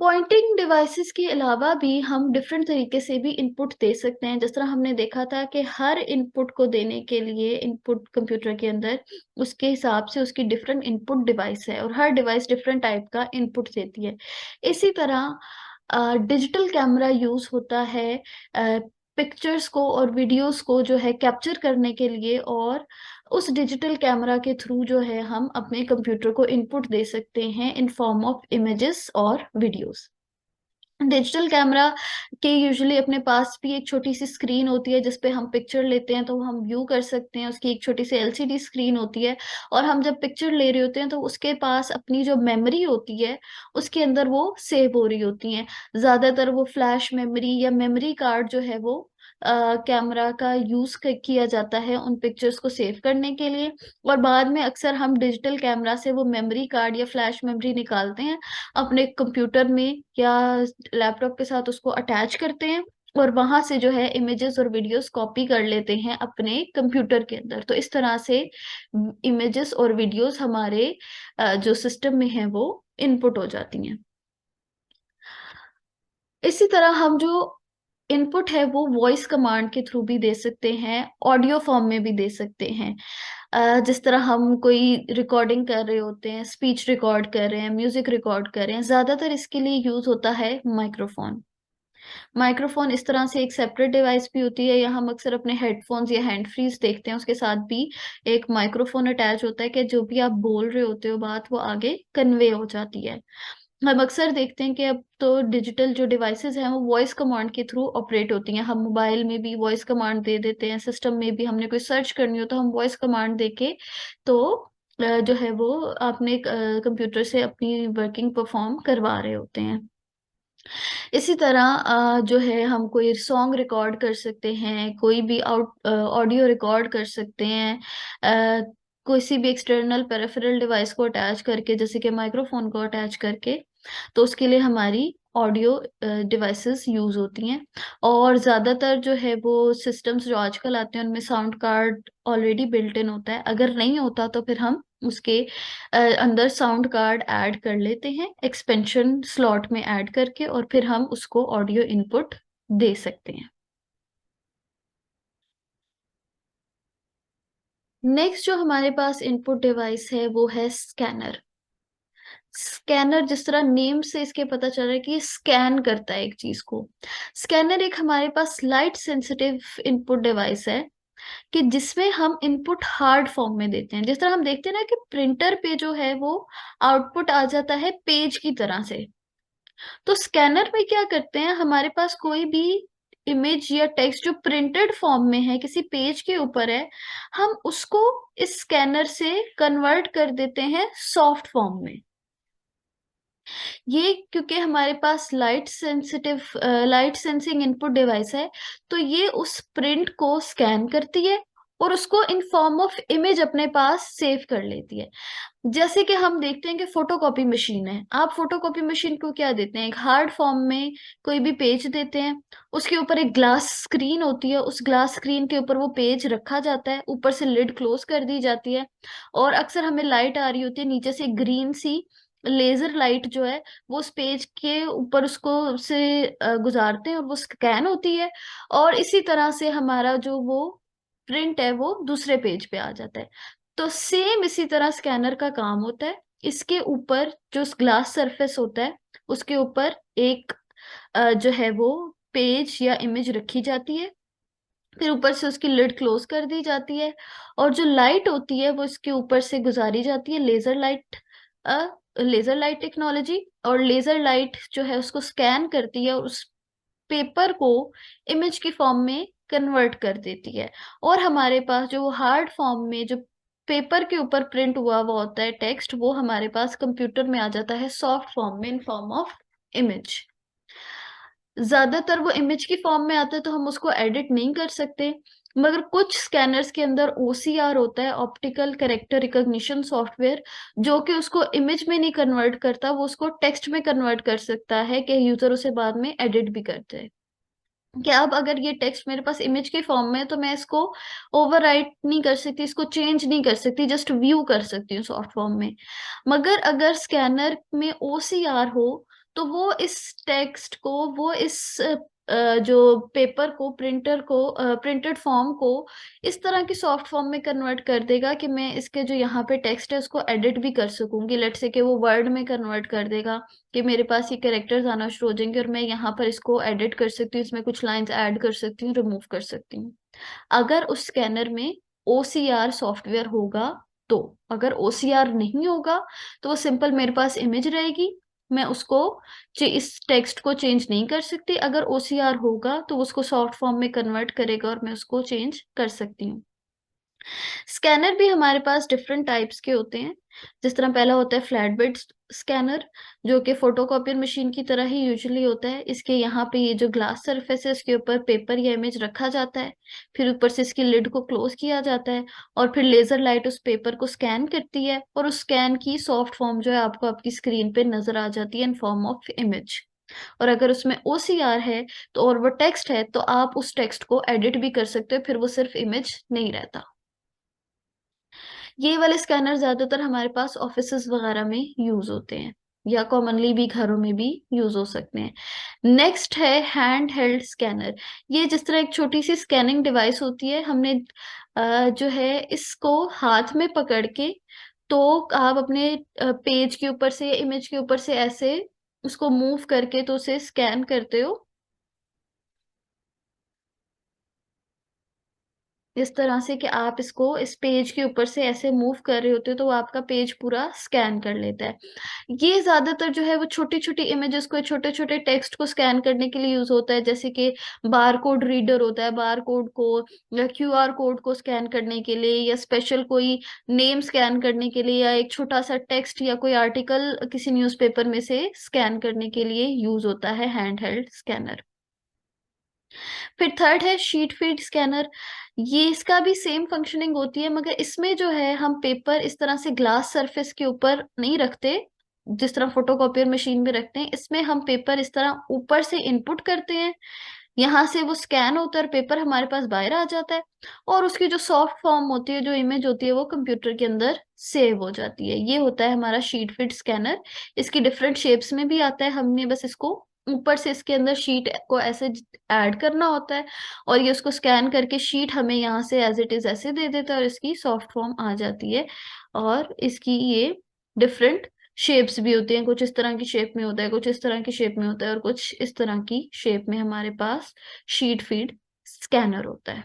Poynting devices के अलावा भी हम डिफरेंट तरीके से भी इनपुट दे सकते हैं। जिस तरह हमने देखा था कि हर इनपुट को देने के लिए इनपुट कंप्यूटर के अंदर उसके हिसाब से उसकी डिफरेंट इनपुट डिवाइस है और हर डिवाइस डिफरेंट टाइप का इनपुट देती है। इसी तरह डिजिटल कैमरा यूज होता है पिक्चर्स को और वीडियोस को जो है कैप्चर करने के लिए, और उस डिजिटल कैमरा के थ्रू जो है हम अपने कंप्यूटर को इनपुट दे सकते हैं इन फॉर्म ऑफ इमेजेस और वीडियोस। डिजिटल कैमरा के यूजुअली अपने पास भी एक छोटी सी स्क्रीन होती है जिसपे हम पिक्चर लेते हैं तो हम व्यू कर सकते हैं। उसकी एक छोटी सी एलसीडी स्क्रीन होती है और हम जब पिक्चर ले रहे होते हैं तो उसके पास अपनी जो मेमोरी होती है उसके अंदर वो सेव हो रही होती हैं। ज्यादातर वो फ्लैश मेमोरी या मेमोरी कार्ड जो है वो कैमरा का यूज किया जाता है उन पिक्चर्स को सेव करने के लिए। और बाद में अक्सर हम डिजिटल कैमरा से वो मेमोरी कार्ड या फ्लैश मेमोरी निकालते हैं, अपने कंप्यूटर में या लैपटॉप के साथ उसको अटैच करते हैं और वहां से जो है इमेजेस और वीडियोस कॉपी कर लेते हैं अपने कंप्यूटर के अंदर। तो इस तरह से इमेजेस और वीडियोस हमारे जो सिस्टम में है वो इनपुट हो जाती हैं। इसी तरह हम जो इनपुट है वो वॉइस कमांड के थ्रू भी दे सकते हैं, ऑडियो फॉर्म में भी दे सकते हैं। जिस तरह हम कोई रिकॉर्डिंग कर रहे होते हैं, स्पीच रिकॉर्ड कर रहे हैं, म्यूजिक रिकॉर्ड कर रहे हैं, ज्यादातर इसके लिए यूज होता है माइक्रोफोन। माइक्रोफोन इस तरह से एक सेपरेट डिवाइस भी होती है, या हम अक्सर अपने हेडफोन्स या हैंड फ्रीज देखते हैं उसके साथ भी एक माइक्रोफोन अटैच होता है कि जो भी आप बोल रहे होते हो बात वो आगे कन्वे हो जाती है। हम अक्सर देखते हैं कि अब तो डिजिटल जो डिवाइसेस हैं वो वॉइस कमांड के थ्रू ऑपरेट होती हैं। हम मोबाइल में भी वॉइस कमांड दे देते हैं, सिस्टम में भी हमने कोई सर्च करनी हो तो हम वॉइस कमांड देके तो जो है वो अपने कंप्यूटर से अपनी वर्किंग परफॉर्म करवा रहे होते हैं। इसी तरह जो है हम कोई सॉन्ग रिकॉर्ड कर सकते हैं, कोई भी ऑडियो रिकॉर्ड कर सकते हैं, किसी भी एक्सटर्नल पेरिफेरल डिवाइस को अटैच करके, जैसे कि माइक्रोफोन को अटैच करके। तो उसके लिए हमारी ऑडियो डिवाइसेस यूज होती हैं। और ज्यादातर जो है वो सिस्टम्स जो आजकल आते हैं उनमें sound card already built in होता है। अगर नहीं होता तो फिर हम उसके अंदर साउंड कार्ड ऐड कर लेते हैं एक्सपेंशन स्लॉट में ऐड करके, और फिर हम उसको ऑडियो इनपुट दे सकते हैं। नेक्स्ट जो हमारे पास इनपुट डिवाइस है वो है स्कैनर। स्कैनर जिस तरह नेम से इसके पता चल रहा है कि स्कैन करता है एक चीज को। स्कैनर एक हमारे पास लाइट सेंसिटिव इनपुट डिवाइस है कि जिसमें हम इनपुट हार्ड फॉर्म में देते हैं। जिस तरह हम देखते हैं ना कि प्रिंटर पे जो है वो आउटपुट आ जाता है पेज की तरह से, तो स्कैनर में क्या करते हैं, हमारे पास कोई भी इमेज या टेक्स्ट जो प्रिंटेड फॉर्म में है किसी पेज के ऊपर है, हम उसको इस स्कैनर से कन्वर्ट कर देते हैं सॉफ्ट फॉर्म में। ये क्योंकि हमारे पास लाइट सेंसिंग इनपुट डिवाइस है, तो ये उस प्रिंट को स्कैन करती है और उसको इन फॉर्म ऑफ इमेज अपने पास सेव कर लेती है। जैसे कि हम देखते हैं कि फोटोकॉपी मशीन है, आप फोटोकॉपी मशीन को क्या देते हैं, एक हार्ड फॉर्म में कोई भी पेज देते हैं, उसके ऊपर एक ग्लास स्क्रीन होती है, उस ग्लास स्क्रीन के ऊपर वो पेज रखा जाता है, ऊपर से लिड क्लोज कर दी जाती है, और अक्सर हमें लाइट आ रही होती है नीचे से ग्रीन सी लेजर लाइट जो है वो उस पेज के ऊपर उसको से गुजारते हैं और वो स्कैन होती है, और इसी तरह से हमारा जो वो प्रिंट है वो दूसरे पेज पे आ जाता है। तो सेम इसी तरह स्कैनर का काम होता है। इसके ऊपर जो ग्लास सरफेस होता है उसके ऊपर एक जो है वो पेज या इमेज रखी जाती है, फिर ऊपर से उसकी लिड क्लोज कर दी जाती है, और जो लाइट होती है वो इसके ऊपर से गुजारी जाती है लेजर लाइट टेक्नोलॉजी, और लेजर लाइट जो है उसको स्कैन करती है और उस पेपर को इमेज की फॉर्म में कन्वर्ट कर देती है। और हमारे पास जो हार्ड फॉर्म में जो पेपर के ऊपर प्रिंट हुआ हुआ होता है टेक्स्ट, वो हमारे पास कंप्यूटर में आ जाता है सॉफ्ट फॉर्म में इन फॉर्म ऑफ इमेज। ज्यादातर वो इमेज की फॉर्म में आता है तो हम उसको एडिट नहीं कर सकते, मगर कुछ स्कैनर्स के अंदर ओसीआर होता है, ऑप्टिकल कैरेक्टर रिकॉग्निशन सॉफ्टवेयर, जो कि उसको इमेज में नहीं कन्वर्ट करता, वो उसको टेक्स्ट में कन्वर्ट कर सकता है कि यूजर उसे बाद में एडिट भी करते हैं। कि अब अगर ये टेक्स्ट मेरे पास इमेज के फॉर्म में है तो मैं इसको ओवरराइट नहीं कर सकती, इसको चेंज नहीं कर सकती, जस्ट व्यू कर सकती हूँ सॉफ्ट फॉर्म में। मगर अगर स्कैनर में ओसीआर हो तो वो इस टेक्स्ट को, वो इस जो पेपर को, प्रिंटर को, प्रिंटेड फॉर्म को इस तरह की सॉफ्ट फॉर्म में कन्वर्ट कर देगा कि मैं इसके जो यहाँ पे टेक्स्ट है उसको एडिट भी कर सकूंगी। लेट्स से कि वो वर्ड में कन्वर्ट कर देगा कि मेरे पास ये कैरेक्टर्स आना शुरू हो जाएंगे और मैं यहाँ पर इसको एडिट कर सकती हूँ, इसमें कुछ लाइंस ऐड कर सकती हूँ, रिमूव कर सकती हूँ। अगर उस स्कैनर में OCR सॉफ्टवेयर होगा तो। अगर OCR नहीं होगा तो वो सिंपल मेरे पास इमेज रहेगी, मैं उसको इस टेक्स्ट को चेंज नहीं कर सकती। अगर OCR होगा तो उसको सॉफ्ट फॉर्म में कन्वर्ट करेगा और मैं उसको चेंज कर सकती हूँ। स्कैनर भी हमारे पास डिफरेंट टाइप्स के होते हैं। जिस तरह पहला होता है फ्लैट बेड स्कैनर, जो कि फोटोकॉपियर मशीन की तरह ही यूजुअली होता है। इसके यहाँ पे ये जो ग्लास सरफेस है इसके ऊपर पेपर या इमेज रखा जाता है, फिर ऊपर से इसकी लिड को क्लोज किया जाता है और फिर लेजर लाइट उस पेपर को स्कैन करती है और उस स्कैन की सॉफ्ट फॉर्म जो है आपको आपकी स्क्रीन पे नजर आ जाती है इन फॉर्म ऑफ इमेज। और अगर उसमें OCR है तो, और वो टेक्स्ट है, तो आप उस टेक्स्ट को एडिट भी कर सकते हो, फिर वो सिर्फ इमेज नहीं रहता। ये वाले स्कैनर ज्यादातर हमारे पास ऑफिसेज वगैरह में यूज होते हैं या कॉमनली भी घरों में भी यूज हो सकते हैं। नेक्स्ट है हैंड हेल्ड स्कैनर। ये जिस तरह एक छोटी सी स्कैनिंग डिवाइस होती है, हमने जो है इसको हाथ में पकड़ के, तो आप अपने पेज के ऊपर से, इमेज के ऊपर से ऐसे उसको मूव करके तो उसे स्कैन करते हो इस तरह से कि आप इसको इस पेज के ऊपर से ऐसे मूव कर रहे होते हो तो वो आपका पेज पूरा स्कैन कर लेता है। ये ज्यादातर जो है वो छोटी छोटी इमेजेस को, छोटे छोटे टेक्स्ट को स्कैन करने के लिए यूज होता है, जैसे कि बार कोड रीडर होता है, बार कोड को या QR कोड को स्कैन करने के लिए, या स्पेशल कोई नेम स्कैन करने के लिए, या एक छोटा सा टेक्स्ट या कोई आर्टिकल किसी न्यूज़पेपर में से स्कैन करने के लिए यूज होता है हैंड हेल्ड स्कैनर। फिर थर्ड है शीट फीड स्कैनर। ये इसका भी सेम फंक्शनिंग होती है, मगर इसमें जो है हम पेपर इस तरह से ग्लास सरफेस के ऊपर नहीं रखते जिस तरह फोटोकॉपियर मशीन में रखते हैं। इसमें हम पेपर इस तरह ऊपर से इनपुट करते हैं, यहाँ से वो स्कैन होता है और पेपर हमारे पास बाहर आ जाता है, और उसकी जो सॉफ्ट फॉर्म होती है, जो इमेज होती है, वो कंप्यूटर के अंदर सेव हो जाती है। ये होता है हमारा शीट फिट स्कैनर। इसकी डिफरेंट शेप्स में भी आता है, हमने बस इसको ऊपर से इसके अंदर शीट को ऐसे ऐड करना होता है और ये उसको स्कैन करके शीट हमें यहाँ से एज इट इज ऐसे दे देता है और इसकी सॉफ्ट फॉर्म आ जाती है। और इसकी ये डिफरेंट शेप्स भी होती हैं, कुछ इस तरह की शेप में होता है, कुछ इस तरह की शेप में होता है और कुछ इस तरह की शेप में हमारे पास शीट फीड स्कैनर होता है।